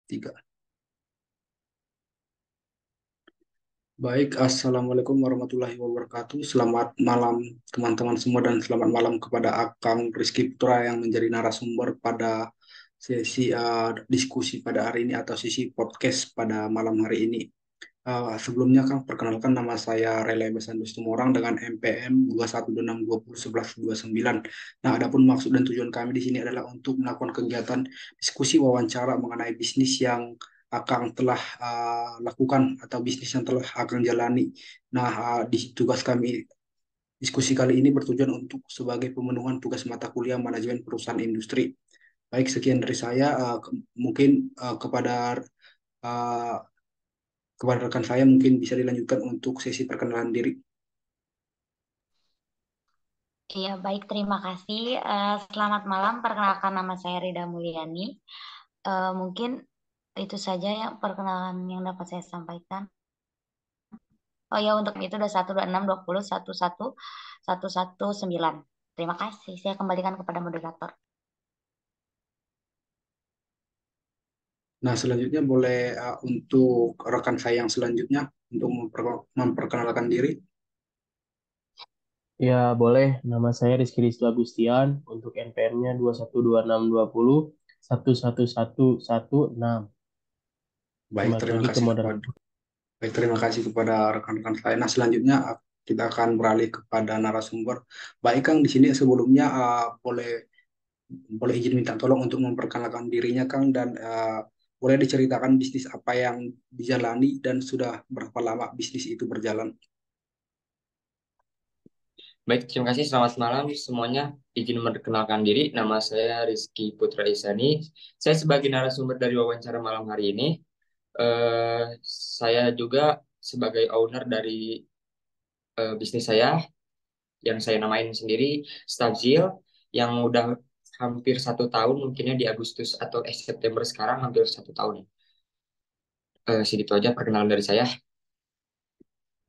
Tiga. Baik, Assalamualaikum warahmatullahi wabarakatuh. Selamat malam teman-teman semua dan selamat malam kepada Akang Rizky Putra yang menjadi narasumber pada sesi diskusi pada hari ini atau sesi podcast pada malam hari ini. Sebelumnya Kang, perkenalkan nama saya Rela Besandu Tumorang dengan MPM 216201129. Nah, adapun maksud dan tujuan kami di sini adalah untuk melakukan kegiatan diskusi wawancara mengenai bisnis yang Akang telah lakukan atau bisnis yang telah Akang jalani. Nah, di tugas kami diskusi kali ini bertujuan untuk sebagai pemenuhan tugas mata kuliah manajemen perusahaan industri. Baik, sekian dari saya. Mungkin uh, kepada rekan saya mungkin bisa dilanjutkan untuk sesi perkenalan diri. Iya, baik. Terima kasih. Selamat malam. Perkenalkan nama saya Rida Mulyani. Mungkin itu saja yang perkenalan yang dapat saya sampaikan. Oh ya, untuk itu udah 12620111119. Terima kasih. Saya kembalikan kepada moderator. Nah, selanjutnya boleh untuk rekan saya yang selanjutnya untuk memperkenalkan diri. Ya, boleh. Nama saya Rizky Rizky Agustian. Untuk NPM-nya 2126201111116. Baik, Kembali terima lagi ke kasih kepada moderator. baik, terima kasih kepada rekan-rekan saya. Nah, selanjutnya kita akan beralih kepada narasumber. Baik, Kang, di sini sebelumnya boleh boleh izin minta tolong untuk memperkenalkan dirinya, Kang, dan boleh diceritakan bisnis apa yang dijalani dan sudah berapa lama bisnis itu berjalan. Baik, terima kasih. Selamat malam semuanya. Izin memperkenalkan diri. Nama saya Rizky Putra Isani. Saya sebagai narasumber dari wawancara malam hari ini. Eh, saya juga sebagai owner dari bisnis saya yang saya namain sendiri Stabzil, yang udah hampir 1 tahun, mungkinnya di Agustus atau September sekarang hampir 1 tahun. Segitu aja perkenalan dari saya.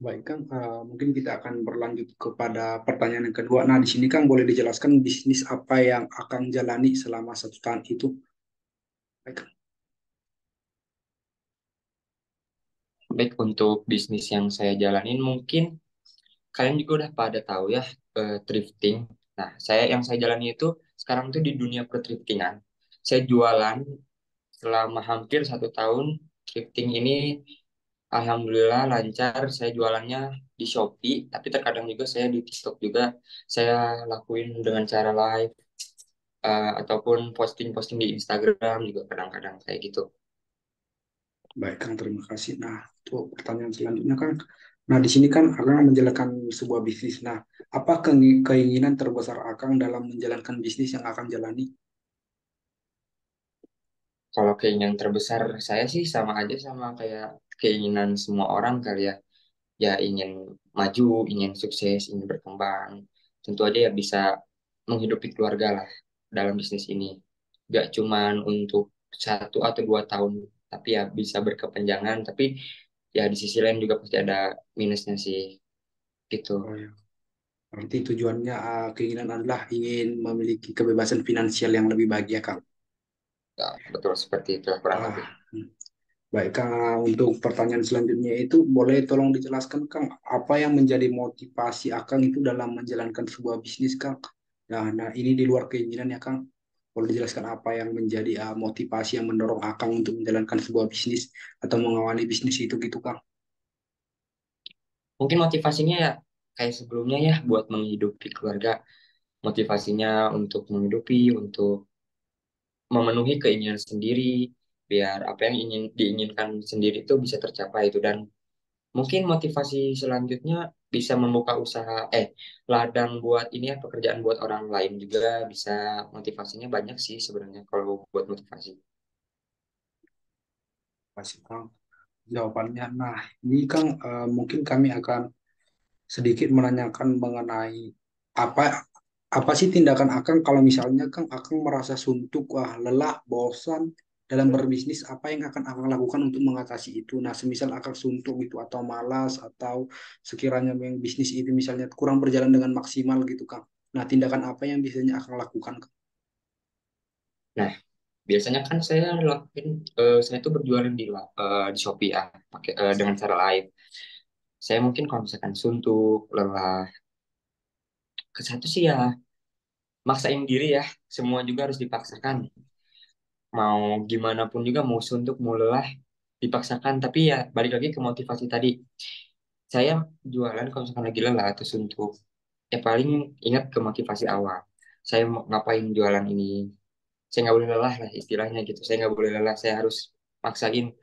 Baik, Kang, mungkin kita akan berlanjut kepada pertanyaan yang kedua. Nah, di sini Kang boleh dijelaskan bisnis apa yang Akang jalani selama 1 tahun itu? Baik, Kang. Baik, untuk bisnis yang saya jalanin mungkin kalian juga udah pada tahu ya, thrifting. Nah, yang saya jalani itu sekarang tuh di dunia perthriftingan. Saya jualan selama hampir 1 tahun. Thrifting ini alhamdulillah lancar. Saya jualannya di Shopee, tapi terkadang juga saya di TikTok juga saya lakuin dengan cara live, ataupun posting-posting di Instagram juga kadang-kadang kayak gitu. Baik, Kang, terima kasih. Nah, untuk pertanyaan selanjutnya, Kang. Nah, di sini kan Akang menjalankan sebuah bisnis. Nah, apa keinginan terbesar Akang dalam menjalankan bisnis yang Akang jalani? Kalau keinginan terbesar saya sih sama aja sama kayak keinginan semua orang kali ya. Ya ingin maju, ingin sukses, ingin berkembang. Tentu aja ya bisa menghidupi keluarga lah dalam bisnis ini. Gak cuman untuk 1 atau 2 tahun, tapi ya bisa berkepanjangan. Tapi ya di sisi lain juga pasti ada minusnya sih gitu. Oh, ya. Berarti tujuannya, keinginan adalah ingin memiliki kebebasan finansial yang lebih bahagia, Kang. Ya, betul seperti itu kurang lebih. Ah, hmm. Baik, Kang, untuk pertanyaan selanjutnya itu boleh tolong dijelaskan, Kang, apa yang menjadi motivasi Akang itu dalam menjalankan sebuah bisnis, Kang? Nah, ini di luar keinginan ya, Kang. Boleh dijelaskan apa yang menjadi motivasi yang mendorong Akang untuk menjalankan sebuah bisnis atau mengawali bisnis itu gitu, Kang? Mungkin motivasinya ya kayak sebelumnya ya buat menghidupi keluarga. Motivasinya untuk menghidupi, untuk memenuhi keinginan sendiri, biar apa yang ingin diinginkan sendiri itu bisa tercapai itu. Dan mungkin motivasi selanjutnya bisa membuka usaha, ladang buat ini ya, pekerjaan buat orang lain juga bisa. Motivasinya banyak sih sebenarnya kalau buat motivasi. Kasih, Kang, jawabannya. Nah, ini, Kang, mungkin kami akan sedikit menanyakan mengenai apa apa sih tindakan Akang kalau misalnya Akang merasa suntuk, wah, lelah, bosan dalam berbisnis, apa yang akan Akang lakukan untuk mengatasi itu? Nah, semisal Akang suntuk gitu atau malas atau sekiranya yang bisnis itu misalnya kurang berjalan dengan maksimal gitu, Kang. Nah, tindakan apa yang biasanya Akang lakukan, Kang? Biasanya kan saya lakuin, saya tuh berjualan di Shopee ya, pakai dengan cara live. Saya mungkin kalau misalkan suntuk, lelah, ke satu sih ya maksain diri ya. Semua juga harus dipaksakan. Mau gimana pun juga, mau suntuk, mau lelah, dipaksakan. Tapi ya balik lagi ke motivasi tadi. Saya jualan kalau misalkan lagi lelah atau suntuk, ya paling ingat ke motivasi awal. Saya mau ngapain jualan ini? Saya nggak boleh lelah lah istilahnya gitu. Saya nggak boleh lelah. Saya harus maksain.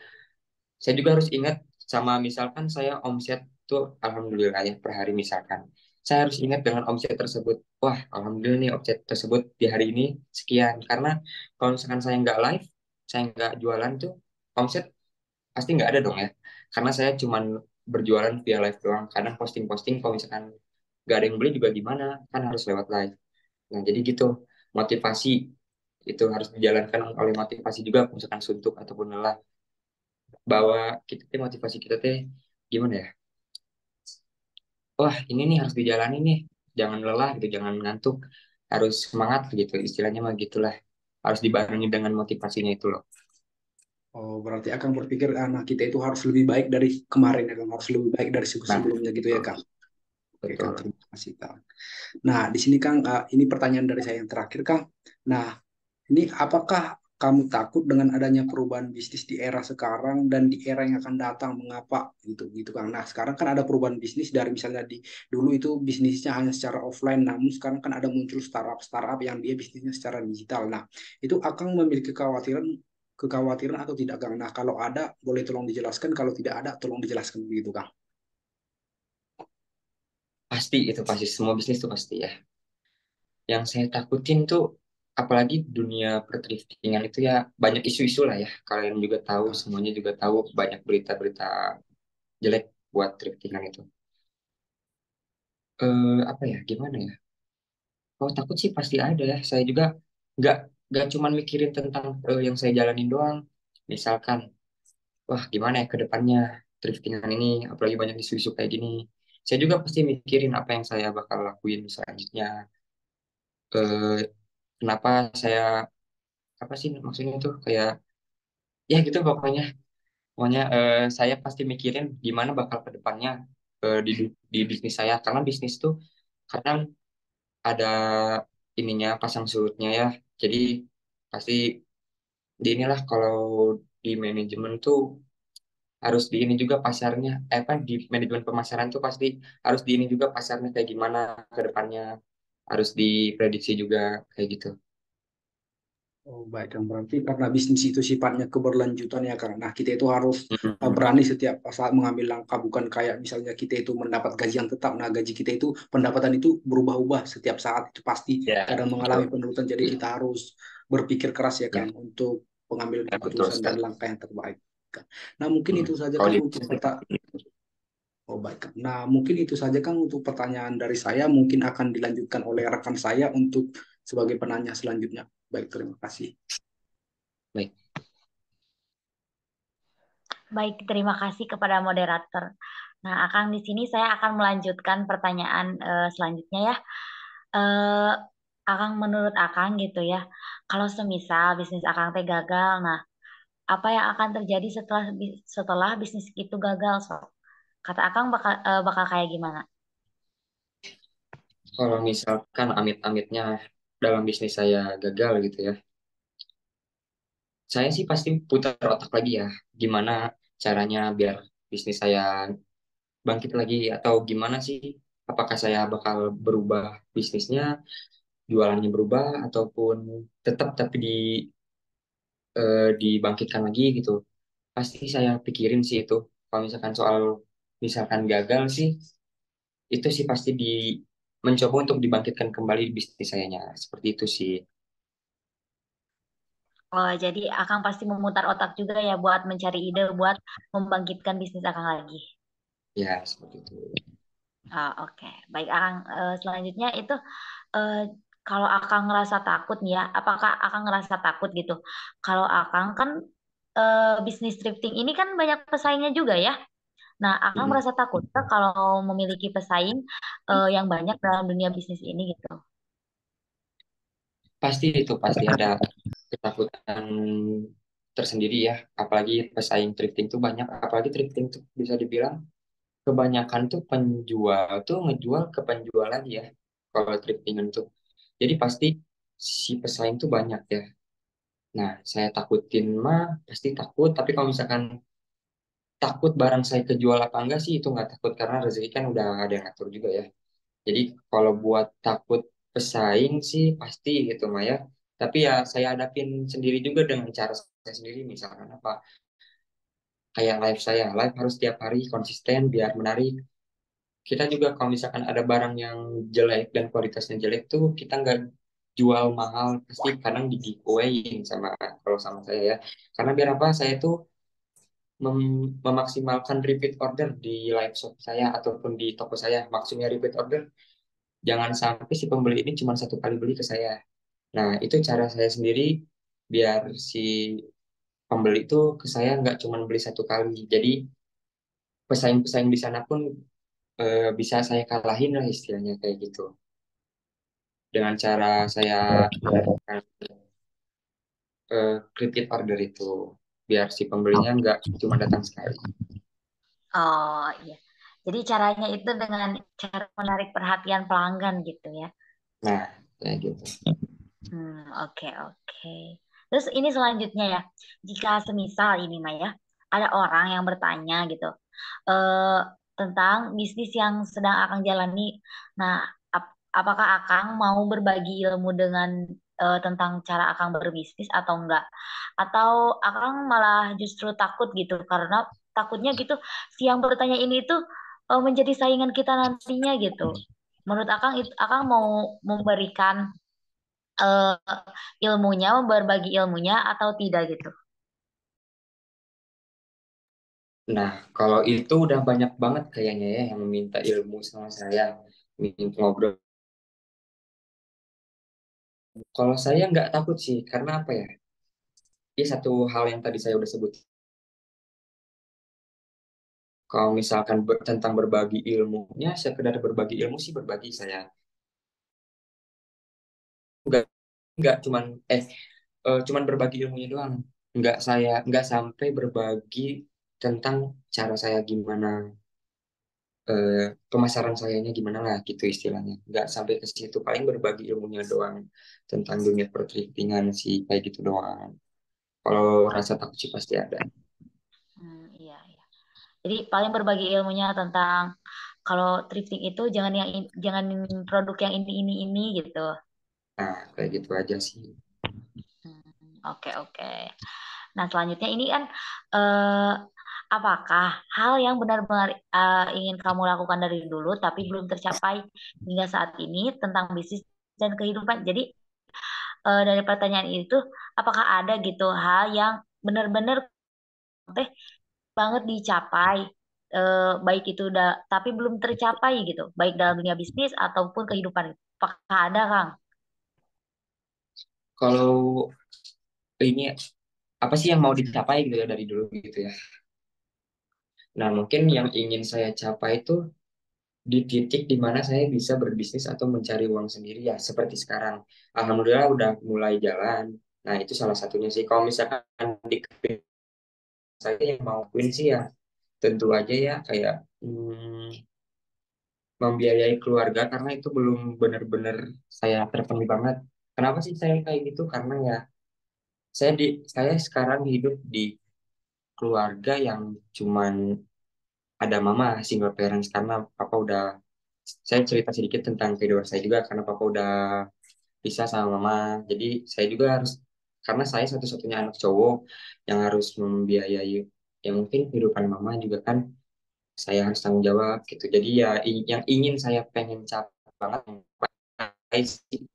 Saya juga harus ingat sama misalkan saya omset tuh alhamdulillah ya per hari misalkan. Saya harus ingat dengan omset tersebut. Wah, alhamdulillah nih omset tersebut di hari ini sekian. Karena kalau misalkan saya nggak live, saya nggak jualan tuh, omset pasti nggak ada dong ya. Karena saya cuman berjualan via live doang. Kadang posting-posting kalau misalkan nggak ada yang beli juga gimana, kan harus lewat live. Nah, jadi gitu. Motivasi itu harus dijalankan oleh motivasi juga, kalau misalkan suntuk ataupun lelah, bahwa kita teh motivasi kita teh gimana ya? Wah, ini nih harus dijalani nih. Jangan lelah gitu, jangan ngantuk. Harus semangat gitu. Istilahnya mah gitulah. Harus dibarengi dengan motivasinya itu loh. Oh, berarti akan berpikir anak kita itu harus lebih baik dari kemarin ya Kang, harus lebih baik dari Nah, sebelumnya gitu ya betul. Kang. Oke Kang, Betul. terima kasih Kang. Nah, di sini Kang, ini pertanyaan dari saya yang terakhir Kang. Nah, ini apakah kamu takut dengan adanya perubahan bisnis di era sekarang dan di era yang akan datang? Mengapa gitu gitu Kang? Nah, sekarang kan ada perubahan bisnis dari misalnya di dulu itu bisnisnya hanya secara offline, namun sekarang kan ada muncul startup yang dia bisnisnya secara digital. Nah, itu akan memiliki kekhawatiran atau tidak Kang? Nah, kalau ada boleh tolong dijelaskan, kalau tidak ada tolong dijelaskan begitu Kang. Pasti itu pasti. Semua bisnis itu pasti ya. Yang saya takutin tuh, apalagi dunia perthriftingan itu ya banyak isu-isu lah ya. Kalian juga tahu, Kang. semuanya juga tahu banyak berita-berita jelek buat thriftingan itu. Apa ya, gimana ya? Kalau takut sih pasti ada ya. Saya juga nggak nggak cuman mikirin tentang yang saya jalanin doang. Misalkan, wah gimana ya ke depannya thriftingan ini, apalagi banyak isu-isu kayak gini. Saya juga pasti mikirin apa yang saya bakal lakuin selanjutnya. Eh, Kenapa saya, apa sih maksudnya tuh kayak, ya gitu pokoknya. Pokoknya saya pasti mikirin gimana bakal ke depannya di bisnis saya. Karena bisnis tuh kadang ada ininya pasang surutnya ya. Jadi pasti di inilah kalau di manajemen tuh harus di ini juga pasarnya, apa di manajemen pemasaran tuh pasti harus di ini juga pasarnya kayak gimana ke depannya, harus diprediksi juga kayak gitu. Oh, baik, Kang. Berarti karena bisnis itu sifatnya keberlanjutan ya, Kang. Nah, kita itu harus Mhm. berani setiap saat mengambil langkah, bukan kayak misalnya kita itu mendapat gaji yang tetap. Nah, gaji kita itu, pendapatan itu berubah-ubah setiap saat, itu pasti Ya, kadang mengalami betul. penurunan. Jadi kita harus berpikir keras ya, Ya, Kang, untuk mengambil ya, betul keputusan dan sekali. langkah yang terbaik, Kang. Nah, mungkin itu saja, Kalau Kang, di untuk Oh, baik, Kang. Nah, mungkin itu saja, Kang, untuk pertanyaan dari saya. Mungkin akan dilanjutkan oleh rekan saya untuk sebagai penanya selanjutnya. Baik, terima kasih. baik. Baik, terima kasih kepada moderator. Nah, Akang di sini saya akan melanjutkan pertanyaan selanjutnya ya. Eh, Akang menurut Akang gitu ya, kalau semisal bisnis Akang teh gagal, nah apa yang akan terjadi setelah bisnis itu gagal? So, kata Akang bakal kayak gimana? Kalau misalkan amit-amitnya dalam bisnis saya gagal gitu ya, saya sih pasti putar otak lagi ya, gimana caranya biar bisnis saya bangkit lagi, atau gimana sih, apakah saya bakal berubah bisnisnya, jualannya berubah, ataupun tetap tapi dibangkitkan lagi gitu. Pasti saya pikirin sih itu. Kalau misalkan soal misalkan gagal sih, itu sih pasti mencoba untuk dibangkitkan kembali bisnis sayanya. Seperti itu sih. Oh, jadi Akang pasti memutar otak juga ya buat mencari ide buat membangkitkan bisnis Akang lagi. Ya, seperti itu. Ah, oke. Baik, Akang. Selanjutnya itu eh, kalau Akang ngerasa takut nih ya, apakah Akang ngerasa takut gitu? Kalau Akang kan bisnis thrifting ini kan banyak pesaingnya juga ya. Nah, Akang Mm-mm. merasa takut nggak kalau memiliki pesaing yang banyak dalam dunia bisnis ini gitu. Pasti itu pasti ada. ketakutan tersendiri ya. Apalagi pesaing thrifting tuh banyak. Apalagi thrifting tuh bisa dibilang kebanyakan tuh penjual tuh ngejual ke penjual lagi ya. Kalau thriftingan tuh. Jadi pasti si pesaing tuh banyak ya. Nah, saya takutin mah pasti takut. Tapi kalau misalkan takut barang saya kejual apa enggak sih itu nggak takut karena rezeki kan udah ada yang ngatur juga ya. Jadi kalau buat takut pesaing sih pasti gitu Maya. Tapi ya saya hadapin sendiri juga dengan cara saya sendiri. Misalkan apa kayak live saya, live harus tiap hari konsisten biar menarik. Kita juga kalau misalkan ada barang yang jelek dan kualitasnya jelek tuh kita nggak jual mahal pasti kadang di giveaway sama kalau sama saya ya. Karena biar apa saya tuh memaksimalkan repeat order di live shop saya ataupun di toko saya. Maksudnya repeat order jangan sampai si pembeli ini cuma satu kali beli ke saya. Nah, itu cara saya sendiri biar si pembeli itu ke saya nggak cuma beli satu kali. Jadi pesaing-pesaing di sana pun bisa saya kalahin lah istilahnya kayak gitu. Dengan cara saya menanyakan repeat order itu. Biar si pembelinya nggak cuma datang sekali. Oh iya. Jadi caranya itu dengan cara menarik perhatian pelanggan gitu ya. Nah, kayak gitu. Oke, oke. Terus ini selanjutnya ya, jika semisal ini Maya, ada orang yang bertanya gitu, eh, tentang bisnis yang sedang Akang jalani. Nah, apakah Akang mau berbagi ilmu dengan tentang cara Akang berbisnis atau enggak? Atau Akang malah justru takut gitu, karena takutnya gitu, si yang bertanya ini tuh menjadi saingan kita nantinya gitu. Menurut Akang, Akang mau memberikan eh, ilmunya, berbagi ilmunya atau tidak gitu. Nah, kalau itu udah banyak banget kayaknya ya yang meminta ilmu sama saya, minta ngobrol. Kalau saya nggak takut sih, karena apa ya? Ini satu hal yang tadi saya udah sebut. Kalau misalkan tentang berbagi ilmunya, sekedar berbagi ilmu sih berbagi saya. Nggak, nggak cuman berbagi ilmunya doang. Nggak sampai berbagi tentang cara saya gimana, eh, pemasaran sayanya gimana lah gitu istilahnya. Nggak sampai ke situ, paling berbagi ilmunya doang tentang dunia perthriftingan sih kayak gitu doang. Kalau rasa takut sih pasti ada. Iya, iya. Jadi paling berbagi ilmunya tentang kalau thrifting itu jangan produk yang ini gitu. Nah, kayak gitu aja sih. Oke, oke. Nah, selanjutnya ini kan eh, apakah hal yang benar-benar ingin kamu lakukan dari dulu tapi belum tercapai hingga saat ini tentang bisnis dan kehidupan. Jadi dari pertanyaan itu, apakah ada gitu hal yang benar-benar teh banget dicapai, baik itu udah tapi belum tercapai gitu, baik dalam dunia bisnis ataupun kehidupan. Apakah ada, Kang? Kalau ini apa sih yang mau dicapai gitu ya dari dulu gitu ya. Nah, mungkin yang ingin saya capai itu di titik di mana saya bisa berbisnis atau mencari uang sendiri ya seperti sekarang. Alhamdulillah udah mulai jalan. Nah, itu salah satunya sih. Kalau misalkan di saya yang mau win sih ya tentu aja ya kayak membiayai keluarga karena itu belum benar-benar saya terpenuhi banget. Kenapa sih saya kayak gitu? Karena ya saya sekarang hidup di keluarga yang cuman ada mama single parents karena papa udah saya cerita sedikit tentang kehidupan saya juga karena papa udah pisah sama mama. Jadi saya juga harus karena saya satu-satunya anak cowok yang harus membiayai ya mungkin kehidupan mama juga kan saya harus tanggung jawab gitu. Jadi ya yang ingin saya pengen capai banget sih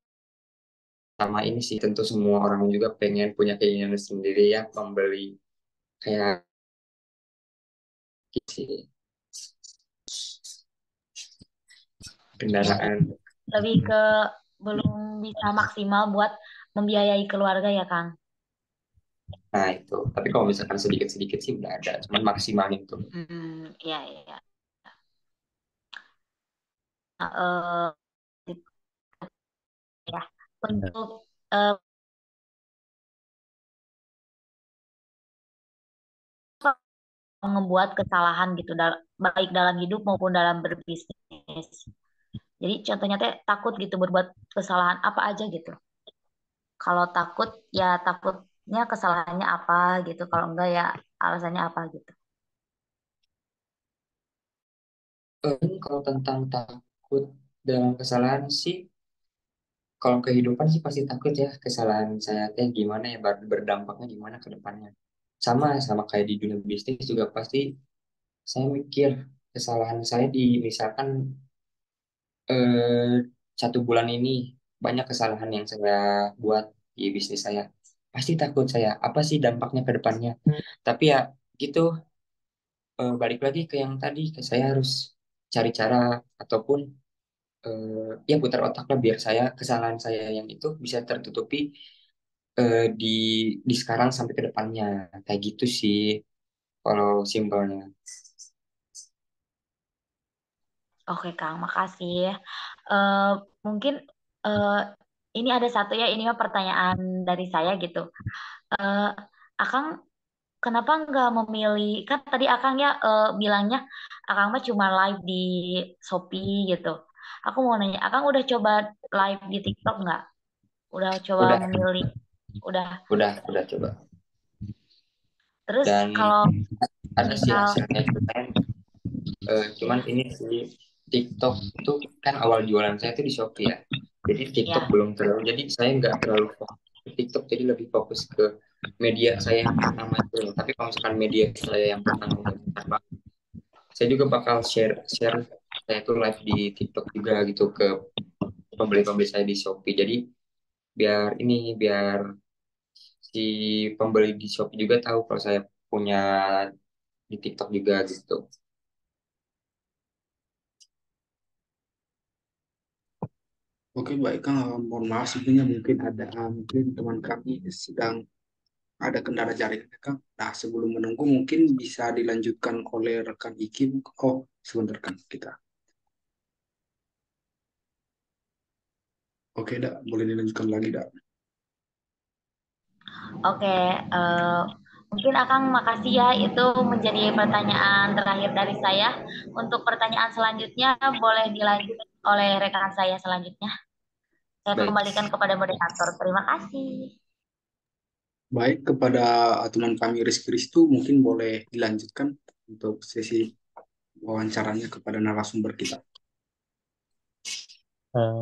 sama ini sih tentu semua orang juga pengen punya keinginan sendiri ya membeli kayak gitu sih, Berarti kendaraan. lebih ke belum bisa maksimal buat membiayai keluarga ya, Kang? Nah itu. Tapi kalau misalkan sedikit-sedikit sih udah ada, cuman maksimalnya itu. Iya, iya. Nah, ya. Untuk ngebuat kesalahan gitu, baik dalam hidup maupun dalam berbisnis. Jadi contohnya teh takut gitu berbuat kesalahan apa aja gitu. Kalau takut ya takutnya kesalahannya apa gitu. Kalau enggak ya alasannya apa gitu. Kalau tentang takut dalam kesalahan sih, kalau kehidupan sih pasti takut ya kesalahan saya teh gimana ya berdampaknya gimana ke depannya. Sama sama kayak di dunia bisnis juga pasti saya mikir kesalahan saya di misalkan eh, 1 bulan ini banyak kesalahan yang saya buat di bisnis saya. Pasti takut saya apa sih dampaknya ke depannya. Tapi ya gitu, balik lagi ke yang tadi ke saya harus cari cara ataupun ya putar otak lah biar saya kesalahan saya yang itu bisa tertutupi di sekarang sampai ke depannya kayak gitu sih kalau simpelnya. Oke Kang, makasih. Eh mungkin eh ini ada satu ya, ini mah pertanyaan dari saya gitu. Eh Akang kenapa nggak memilih, kan tadi Akang ya bilangnya Akang mah cuma live di Shopee gitu. Aku mau nanya, Akang udah coba live di TikTok nggak? Udah coba Udah, memilih? Udah. udah coba. Terus Dan kalau ada sih misal, hasilnya kemarin. Cuman ya, ini sih TikTok tuh kan awal jualan saya tuh di Shopee ya. Jadi TikTok ya. belum terlalu. Jadi saya nggak terlalu fokus ke TikTok. Jadi lebih fokus ke media saya yang pertama itu. Tapi kalau misalkan media saya yang pertama udah besar banget, saya juga bakal share share saya tuh live di TikTok juga gitu ke pembeli-pembeli saya di Shopee. Jadi biar si pembeli di Shopee juga tahu kalau saya punya di TikTok juga gitu. Oke, baik Kang. Mohon maaf sebelumnya mungkin ada mungkin teman kami sedang ada kendala jaringan Kang. Nah, sebelum menunggu mungkin bisa dilanjutkan oleh rekan Iki. Oh, sebentar Kang kita. Oke, Dak, boleh dilanjutkan lagi, Dak. Oke, mungkin Akang makasih ya, itu menjadi pertanyaan terakhir dari saya. Untuk pertanyaan selanjutnya boleh dilanjut oleh rekan saya selanjutnya. Saya Baik. kembalikan kepada moderator. Terima kasih. Baik, kepada teman kami Rizky Ristu mungkin boleh dilanjutkan untuk sesi wawancaranya kepada narasumber kita.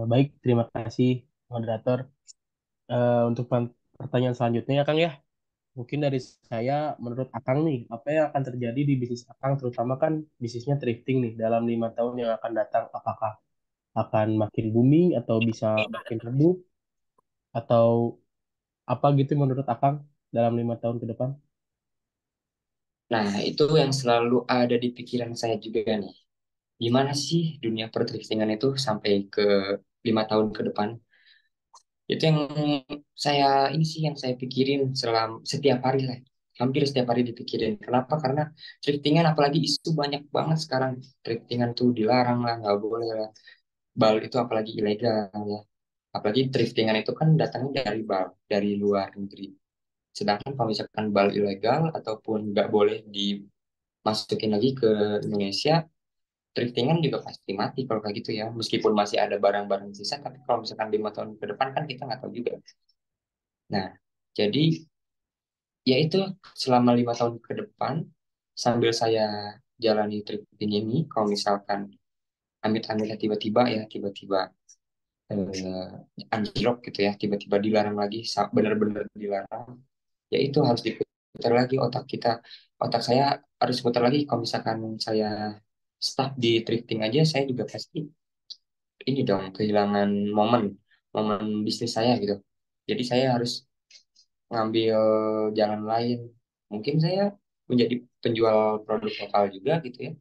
Baik, terima kasih moderator. Untuk pertanyaan selanjutnya ya Kang ya, mungkin dari saya, menurut Akang nih, apa yang akan terjadi di bisnis Akang, terutama kan bisnisnya thrifting nih, dalam 5 tahun yang akan datang, apakah akan makin booming atau bisa makin redup, atau apa gitu menurut Akang dalam 5 tahun ke depan? Nah, itu yang selalu ada di pikiran saya juga nih. Gimana sih dunia perthriftingan itu sampai ke 5 tahun ke depan? Itu yang ini sih yang saya pikirin setiap hari lah. Hampir setiap hari dipikirin. Kenapa? Karena thriftingan apalagi isu banyak banget sekarang. Thriftingan tuh dilarang lah, nggak boleh lah. Bal itu apalagi ilegal ya. Apalagi thriftingan itu kan datangnya dari bal, dari luar negeri. Sedangkan kalau misalkan bal ilegal ataupun nggak boleh dimasukin lagi ke Indonesia, thriftingan juga pasti mati kalau kayak gitu ya. Meskipun masih ada barang-barang sisa, tapi kalau misalkan 5 tahun ke depan kan kita nggak tahu juga. Nah, jadi ya itu selama 5 tahun ke depan, sambil saya jalani thrifting ini, kalau misalkan amit-amitnya tiba-tiba ya, tiba-tiba anjlok gitu ya, tiba-tiba dilarang lagi, benar-benar dilarang, ya itu harus diputar lagi otak kita. Otak saya harus putar lagi kalau misalkan saya stuck di thrifting aja, saya juga pasti ini dong kehilangan momen momen bisnis saya gitu. Jadi saya harus ngambil jalan lain. Mungkin saya menjadi penjual produk lokal juga gitu ya.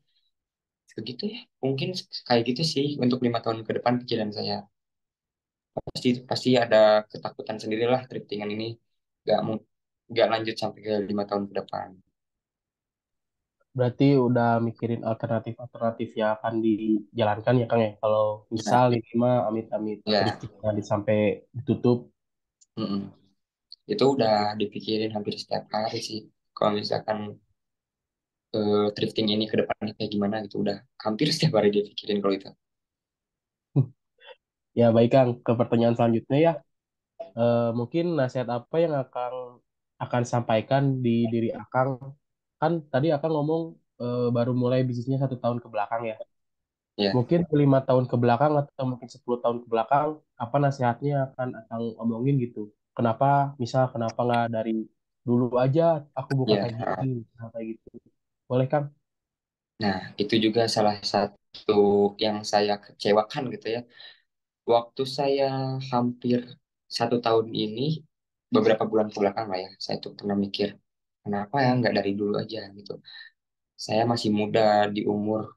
Begitu ya. Mungkin kayak gitu sih untuk 5 tahun ke depan pikiran saya. Pasti pasti ada ketakutan sendirilah thriftingan ini nggak mu- nggak lanjut sampai ke 5 tahun ke depan. Berarti udah mikirin alternatif-alternatif yang akan dijalankan ya Kang ya, kalau Ya, misal ini mah amit-amit ya. thriftingnya sampai ditutup. Mm-mm. Itu udah dipikirin hampir setiap hari sih. Kalau misalkan thrifting ini ke depannya kayak gimana gitu. Udah hampir setiap hari dia pikirin kalau itu. Ya baik Kang, ke pertanyaan selanjutnya ya. Mungkin nasihat apa yang akan sampaikan di diri Akang? Kan tadi Akang ngomong baru mulai bisnisnya 1 tahun ke belakang ya. Ya, Mungkin 5 tahun ke belakang atau mungkin 10 tahun ke belakang, apa nasihatnya akan Akang omongin gitu? Kenapa nggak dari dulu aja aku buka ya. kayak gini, nah, kayak gitu. Boleh Kang? Nah, itu juga salah satu yang saya kecewakan gitu ya. Waktu saya hampir 1 tahun ini, beberapa bulan ke belakang lah ya, saya tuh pernah mikir, kenapa ya nggak dari dulu aja gitu. Saya masih muda di umur,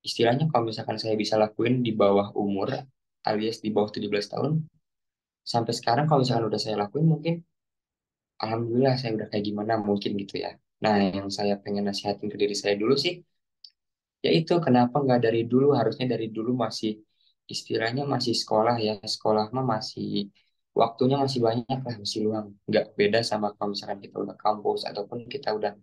istilahnya kalau misalkan saya bisa lakuin di bawah umur, alias di bawah 17 tahun, sampai sekarang kalau misalkan udah saya lakuin, mungkin alhamdulillah saya udah kayak gimana mungkin gitu ya. Nah, yang saya pengen nasihatin ke diri saya dulu sih, yaitu kenapa nggak dari dulu, harusnya dari dulu masih istilahnya masih sekolah ya, sekolah mah masih waktunya masih banyak lah, masih luang, nggak beda sama kalau misalkan kita udah kampus ataupun kita udah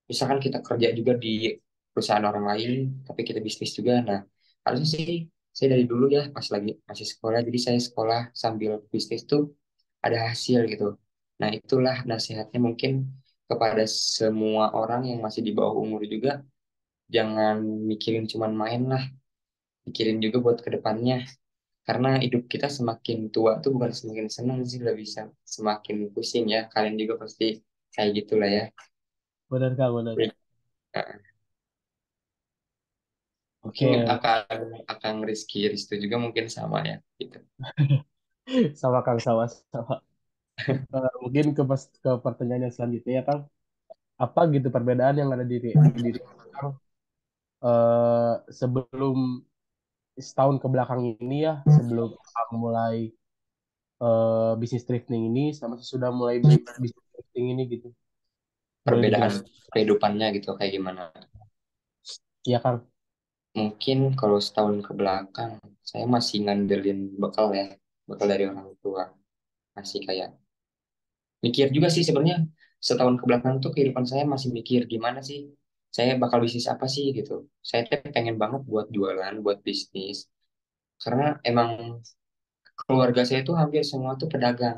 misalkan kita kerja juga di perusahaan orang lain tapi kita bisnis juga. Nah, harusnya sih saya dari dulu ya pas lagi masih sekolah, jadi saya sekolah sambil bisnis tuh ada hasil gitu. Nah, itulah nasihatnya mungkin kepada semua orang yang masih di bawah umur juga, jangan mikirin cuman main lah, pikirin juga buat kedepannya. Karena hidup kita semakin tua tuh bukan semakin senang sih, lebih semakin pusing ya. Kalian juga pasti kayak gitulah ya. Benar Kang, benar. Nah, mungkin Oke, akan Rizky Risto juga mungkin sama ya gitu. sama Kang, sama. Mungkin ke pertanyaan yang selanjutnya ya Kang. Apa gitu perbedaan yang ada di diri Kang sebelum setahun ke belakang ini ya, sebelum Kang mulai bisnis thrifting ini sama sesudah mulai bisnis thrifting ini gitu. Boleh Perbedaan dijelaskan? kehidupannya gitu kayak gimana. Iya Kang. Mungkin kalau setahun ke belakang saya masih ngandelin bekal ya, bekal dari orang tua. Masih kayak mikir juga sih sebenarnya, setahun ke belakang tuh kehidupan saya masih mikir gimana sih saya bakal bisnis apa sih gitu. Saya tuh pengen banget buat jualan, buat bisnis. Karena emang keluarga saya tuh hampir semua tuh pedagang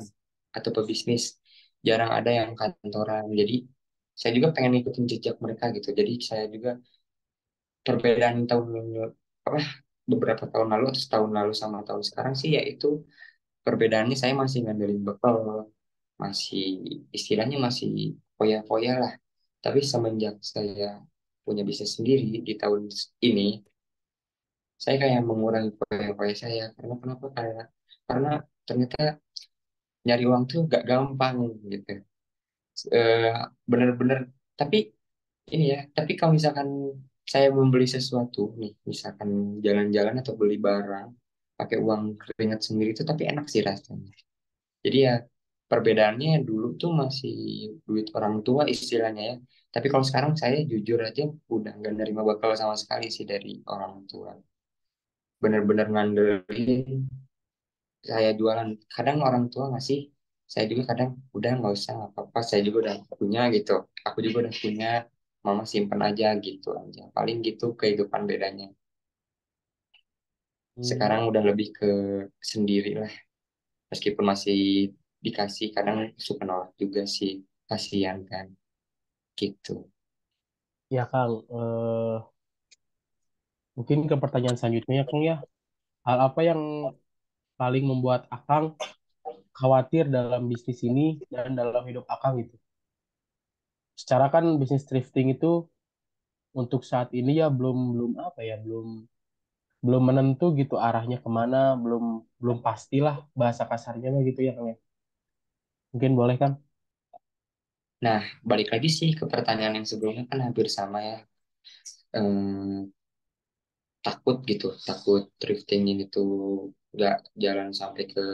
atau pebisnis. Jarang ada yang kantoran. Jadi saya juga pengen ngikutin jejak mereka gitu. Jadi saya juga perbedaan tahun apa beberapa tahun lalu atau setahun lalu sama tahun sekarang sih yaitu perbedaannya saya masih ngandelin bekal, masih istilahnya masih foya-foya lah. Tapi semenjak saya punya bisnis sendiri di tahun ini, saya kayak mengurangi foya-foya saya. Karena kenapa? Karena ternyata nyari uang tuh gak gampang gitu. Eh, Bener-bener. Tapi ini ya, tapi kalau misalkan saya membeli sesuatu nih, misalkan jalan-jalan atau beli barang pakai uang keringat sendiri itu tapi enak sih rasanya. Jadi ya perbedaannya dulu tuh masih duit orang tua istilahnya ya. Tapi kalau sekarang saya jujur aja udah nggak nerima bakal sama sekali sih dari orang tua. Bener-bener ngandelin saya jualan. Kadang orang tua ngasih, saya juga kadang udah nggak usah nggak apa-apa, saya juga udah punya gitu. Aku juga udah punya, mama simpen aja gitu aja. Paling gitu kehidupan bedanya. Hmm, Sekarang udah lebih ke sendiri lah. Meskipun masih dikasih, kadang suka nolak juga sih. Kasihan kan, gitu. ya Kang. Mungkin ke pertanyaan selanjutnya ya Kang ya. Hal apa yang paling membuat Akang khawatir dalam bisnis ini dan dalam hidup Akang gitu? Secara kan bisnis thrifting itu untuk saat ini ya belum belum apa ya belum belum menentu gitu arahnya kemana, belum belum pastilah bahasa kasarnya mah gitu ya Kang ya. Mungkin boleh kan? Nah, balik lagi sih ke pertanyaan yang sebelumnya kan hampir sama ya. Ehm, Takut gitu, takut thrifting ini tuh nggak jalan sampai ke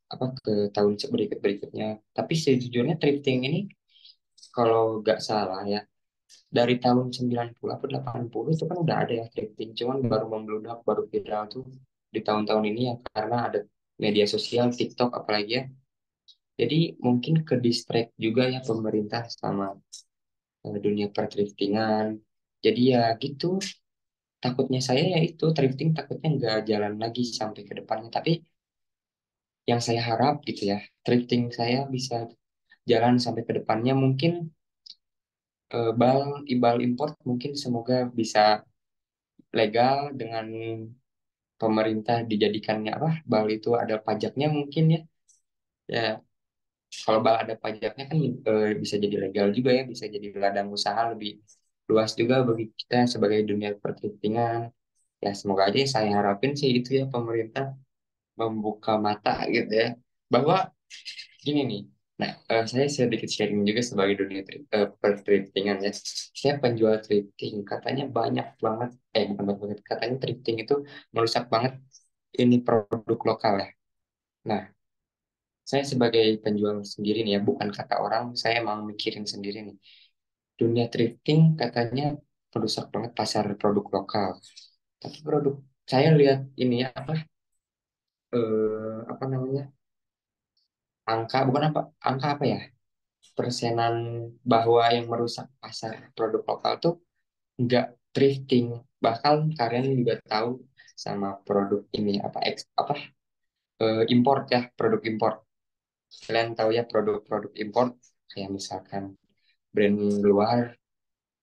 apa ke tahun berikutnya. Tapi sejujurnya thrifting ini kalau nggak salah ya dari tahun 90 atau 80 itu kan udah ada ya thrifting, cuman baru membludak, baru viral tuh di tahun-tahun ini ya karena ada media sosial, TikTok apalagi ya. Jadi mungkin ke distract juga ya pemerintah sama dunia perthriftingan. Jadi ya gitu, takutnya saya ya itu thrifting takutnya nggak jalan lagi sampai ke depannya. Tapi yang saya harap gitu ya, thrifting saya bisa jalan sampai ke depannya. Mungkin ibal import mungkin semoga bisa legal dengan pemerintah dijadikannya apa, bal itu ada pajaknya mungkin ya. Ya, kalau bal ada pajaknya kan bisa jadi legal juga ya, bisa jadi ladang usaha lebih luas juga bagi kita sebagai dunia perthriftingan. Ya semoga aja saya harapin sih itu ya pemerintah membuka mata gitu ya, bahwa gini nih. Nah, saya sedikit sharing juga sebagai dunia perthriftingan ya. Saya penjual thrifting, katanya banyak banget, bukan banyak banget, katanya thrifting itu merusak banget ini produk lokal ya. Nah, saya sebagai penjual sendiri nih ya, bukan kata orang, saya emang mikirin sendiri nih. Dunia thrifting katanya merusak banget pasar produk lokal. Tapi produk saya lihat ini ya apa namanya, angka bukan apa angka apa ya, persenan bahwa yang merusak pasar produk lokal tuh nggak thrifting. Bahkan kalian juga tahu sama produk ini import ya, produk import. Kalian tahu ya produk-produk import kayak misalkan brand luar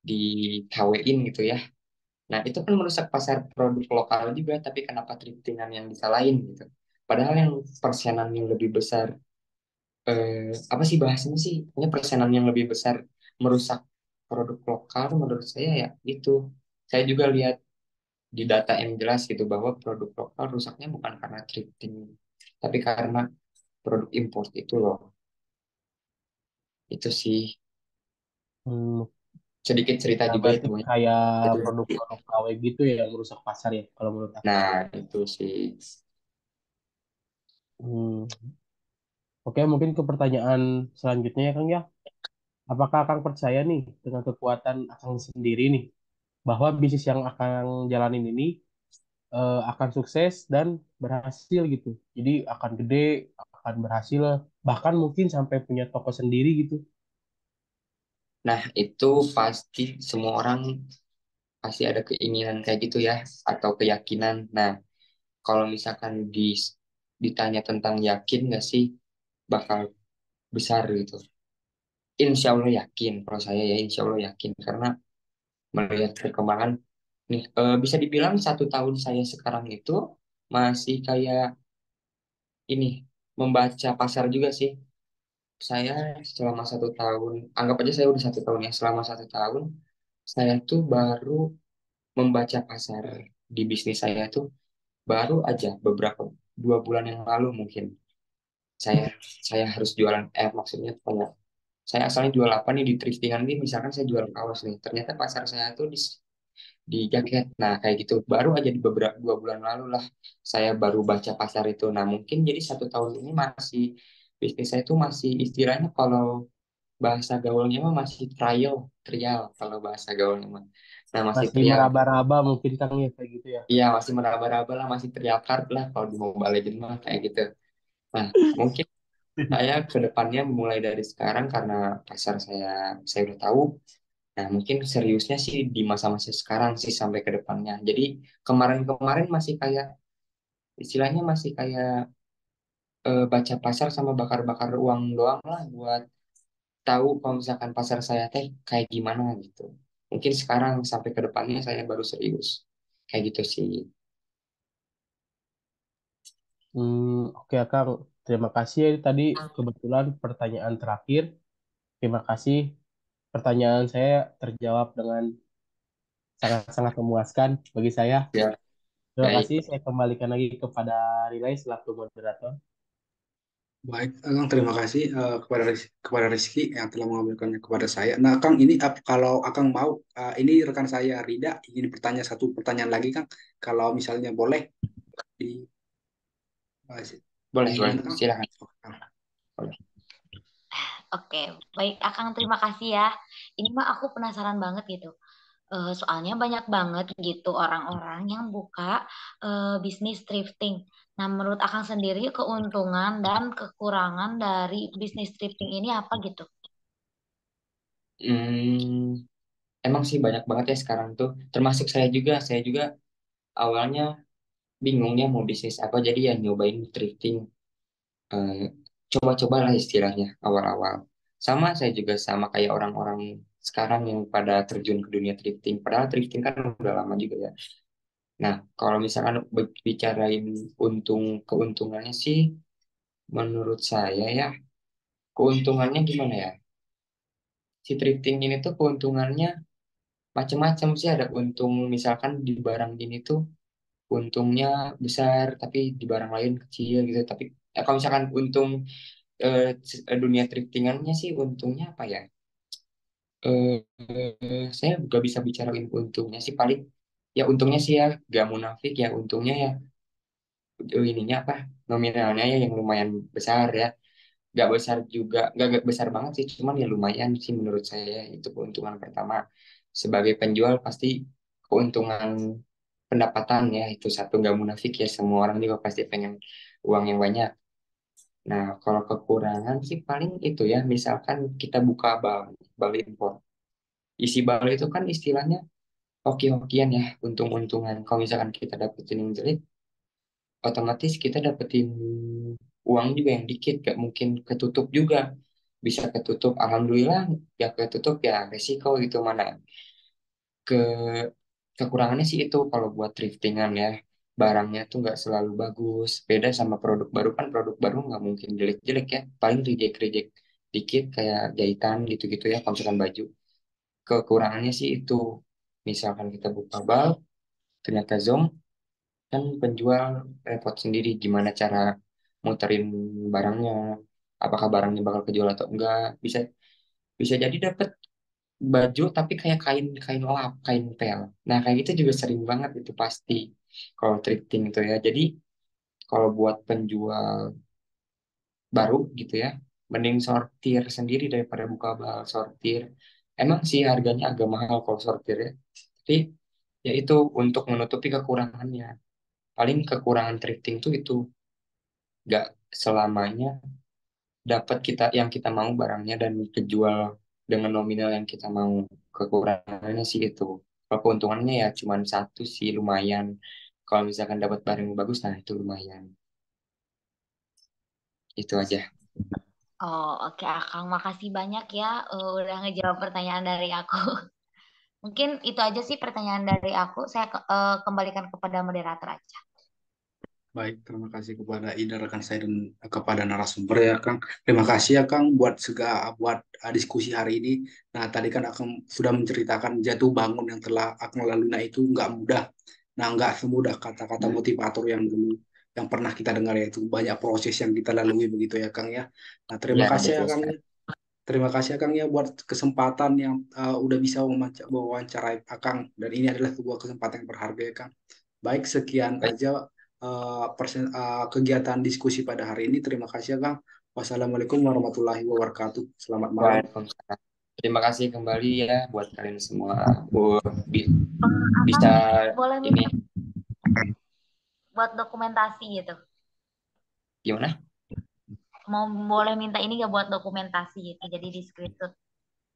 di KW-in gitu ya. Nah, itu kan merusak pasar produk lokal juga, tapi kenapa thriftingan yang disalahin gitu. Padahal yang persenan yang lebih besar, apa sih bahasanya sih? Pokoknya persenan yang lebih besar merusak produk lokal menurut saya ya itu. Saya juga lihat di data yang jelas gitu bahwa produk lokal rusaknya bukan karena thrifting, tapi karena produk import itu loh. Itu sih Hmm, sedikit cerita ya juga ya berarti teman. kayak produk-produk KW gitu ya yang merusak pasar ya kalau menurut aku. Nah, itu sih. Hmm, oke, mungkin ke pertanyaan selanjutnya ya Kang ya. Apakah Kang percaya nih dengan kekuatan Akang sendiri nih bahwa bisnis yang Akang jalanin ini akan sukses dan berhasil gitu. Jadi akan gede, akan berhasil, bahkan mungkin sampai punya toko sendiri gitu. Nah, itu pasti semua orang pasti ada keinginan kayak gitu ya, atau keyakinan. Nah, kalau misalkan ditanya tentang yakin nggak sih bakal besar gitu. Insya Allah yakin, kalau saya ya insya Allah yakin. Karena melihat perkembangan nih, bisa dibilang 1 tahun saya sekarang itu masih kayak ini, membaca pasar juga sih. Saya selama 1 tahun, anggap aja saya udah 1 tahun ya, selama 1 tahun, saya tuh baru membaca pasar di bisnis saya tuh baru aja beberapa 2 bulan yang lalu mungkin saya saya harus jualan maksudnya kayak saya asalnya jual apa nih di thriftingan nih, misalkan saya jual kaos nih, ternyata pasar saya tuh di jaket. Nah kayak gitu baru aja di beberapa 2 bulan lalu lah saya baru baca pasar itu. Nah mungkin jadi 1 tahun ini masih bisnis saya tuh masih istilahnya kalau bahasa gaulnya mah masih trial trial kalau bahasa gaulnya mah. Nah masih Masih trial. meraba-raba mungkin Kang ya kayak gitu ya. Iya masih meraba-raba lah, masih trial card lah kalau di Mobile Legends mah kayak gitu. Nah, mungkin saya ke depannya mulai dari sekarang karena pasar saya udah tahu. Nah, mungkin seriusnya sih di masa-masa sekarang sih sampai ke depannya. Jadi kemarin-kemarin masih kayak istilahnya masih kayak baca pasar sama bakar-bakar uang doang lah buat tahu kalau misalkan pasar saya teh kayak gimana gitu. Mungkin sekarang sampai ke depannya saya baru serius. Kayak gitu sih. Oke Kang, terima kasih ya tadi kebetulan pertanyaan terakhir. Terima kasih. Pertanyaan saya terjawab dengan sangat-sangat memuaskan bagi saya. Ya, Terima kasih. baik. Saya kembalikan lagi kepada Rilai selaku moderator. Baik, Kang, terima kasih kepada Rizky yang telah mengambilkannya kepada saya. Nah, Kang, ini kalau Akang mau, ini rekan saya Rida ingin bertanya satu pertanyaan lagi, Kang. Kalau misalnya boleh di Boleh, boleh. gimana, Kang? Silakan. Oke, Kang. Boleh. Oke, baik Akang, terima kasih ya. Ini mah aku penasaran banget gitu. Soalnya banyak banget gitu orang-orang yang buka bisnis thrifting. Nah, menurut Akang sendiri keuntungan dan kekurangan dari bisnis thrifting ini apa gitu? Hmm, emang sih banyak banget ya sekarang tuh. Termasuk saya juga. Saya juga awalnya bingung ya mau bisnis apa. Jadi ya nyobain thrifting. Eh, Coba-coba lah istilahnya awal-awal. Sama saya juga sama kayak orang-orang sekarang yang pada terjun ke dunia thrifting. Padahal thrifting kan udah lama juga ya. Nah, kalau misalkan bicarain keuntungannya sih, menurut saya ya, keuntungannya gimana ya? Si thrifting ini tuh keuntungannya macam-macam sih. Ada untung misalkan di barang ini tuh untungnya besar, tapi di barang lain kecil gitu. Tapi kalau misalkan untung dunia thriftingannya sih untungnya apa ya? Saya gak bisa bicarain untungnya sih paling ya untungnya sih ya gak munafik ya untungnya ya ininya apa nominalnya ya yang lumayan besar ya gak besar juga gak besar banget sih cuman ya lumayan sih menurut saya itu keuntungan pertama sebagai penjual pasti keuntungan pendapatan ya itu satu gak munafik ya semua orang juga pasti pengen uang yang banyak. Nah kalau kekurangan sih paling itu ya misalkan kita buka bal impor isi bal itu kan istilahnya hoki-hokian ya untung-untungan kalau misalkan kita dapetin yang jelek otomatis kita dapetin uang juga yang dikit gak mungkin ketutup juga bisa ketutup alhamdulillah ya ketutup ya resiko gitu mana ke kekurangannya sih itu kalau buat thriftingan ya barangnya tuh nggak selalu bagus beda sama produk baru kan produk baru nggak mungkin jelek-jelek ya paling reject-reject dikit kayak jahitan gitu-gitu ya kalau misalkan baju kekurangannya sih itu misalkan kita buka bal ternyata zonk kan penjual repot sendiri gimana cara muterin barangnya apakah barangnya bakal kejual atau enggak bisa bisa jadi dapat baju tapi kayak kain kain lap kain pel nah kayak gitu juga sering banget itu pasti kalau thrifting itu ya jadi kalau buat penjual baru gitu ya mending sortir sendiri daripada buka bal sortir emang sih harganya agak mahal kalau sortir ya tapi ya itu untuk menutupi kekurangannya paling kekurangan thrifting tuh itu nggak selamanya dapat kita yang kita mau barangnya dan kejual dengan nominal yang kita mau kekurangannya sih itu kalau keuntungannya ya cuman satu sih lumayan kalau misalkan dapat barang yang bagus nah itu lumayan itu aja. Oh, oke Akang, makasih banyak ya udah ngejawab pertanyaan dari aku. Mungkin itu aja sih pertanyaan dari aku. Saya kembalikan kepada moderator aja. Baik, terima kasih kepada Ida rekan saya dan kepada narasumber ya Kang. Terima kasih ya Kang buat diskusi hari ini. Nah tadi kan Akang sudah menceritakan jatuh bangun yang telah Akang lalui. Nah itu nggak mudah. Nah nggak semudah kata-kata motivator yang dulu yang pernah kita dengar ya itu banyak proses yang kita lalui begitu ya Kang ya. Nah terima Ya kasih ya betul Kang. sekali. Terima kasih Akang ya buat kesempatan yang udah bisa mewawancarai Akang dan ini adalah sebuah kesempatan yang berharga ya Kang. Baik, sekian Baik. aja kegiatan diskusi pada hari ini. Terima kasih ya Kang. Wassalamualaikum warahmatullahi wabarakatuh. Selamat malam. Waalaikumsalam. Terima kasih kembali ya buat kalian semua. Bi- Akang bisa boleh ini minta buat dokumentasi gitu. gimana? Mau boleh minta ini gak buat dokumentasi gitu. Jadi di screenshot.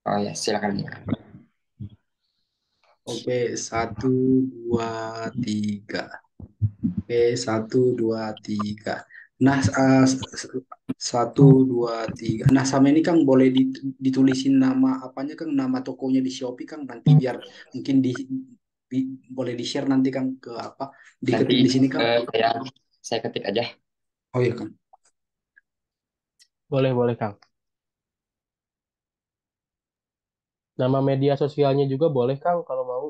Oh ya silakan. Oke, satu, dua, tiga. Oke, satu, dua, tiga. Nah, satu, dua, tiga. Nah, sama ini Kang boleh ditulisin nama apanya Kang, nama tokonya di Shopee Kang, nanti biar mungkin boleh di-share nanti Kang ke apa, Nanti diketik di sini Kang. saya ketik aja. Oh iya Kang. Boleh, boleh, Kang. Nama media sosialnya juga boleh, Kang, kalau mau.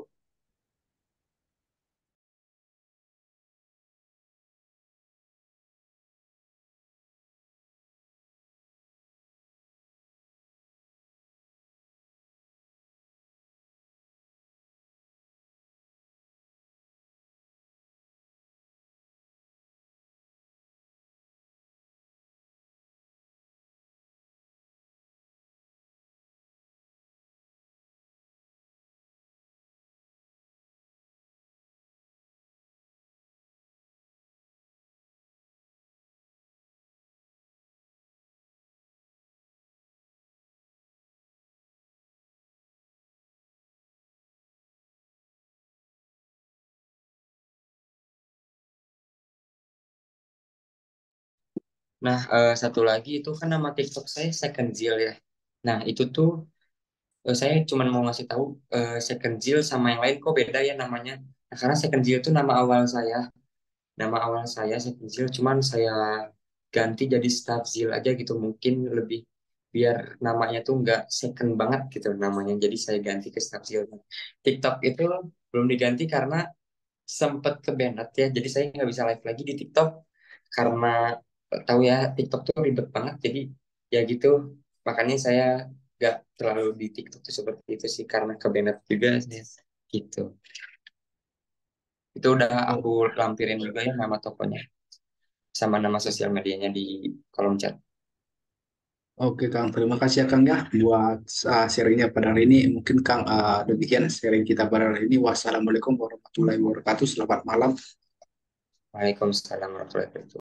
Nah, satu lagi itu kan nama TikTok saya Second Zeal ya. Nah, itu tuh saya cuma mau ngasih tahu Second Zeal sama yang lain kok beda ya namanya. Nah, karena Second Zeal itu nama awal saya. Nama awal saya Second Zeal, cuman saya ganti jadi Staff Zeal aja gitu. Mungkin lebih biar namanya tuh nggak second banget gitu namanya. Jadi saya ganti ke Staff Zeal. TikTok itu belum diganti karena sempet ke banned ya. Jadi saya nggak bisa live lagi di TikTok karena tahu ya TikTok tuh ribet banget. Jadi ya gitu. Makanya saya nggak terlalu di TikTok tuh seperti itu sih karena ke banned juga sih. Gitu. Itu udah Oh, aku lampirin juga ya nama tokonya sama nama sosial medianya di kolom chat. oke Kang, terima kasih ya Kang ya buat sharingnya pada hari ini. Mungkin Kang demikian sharing kita pada hari ini. Wassalamualaikum warahmatullahi wabarakatuh. Selamat malam. Waalaikumsalam warahmatullahi wabarakatuh.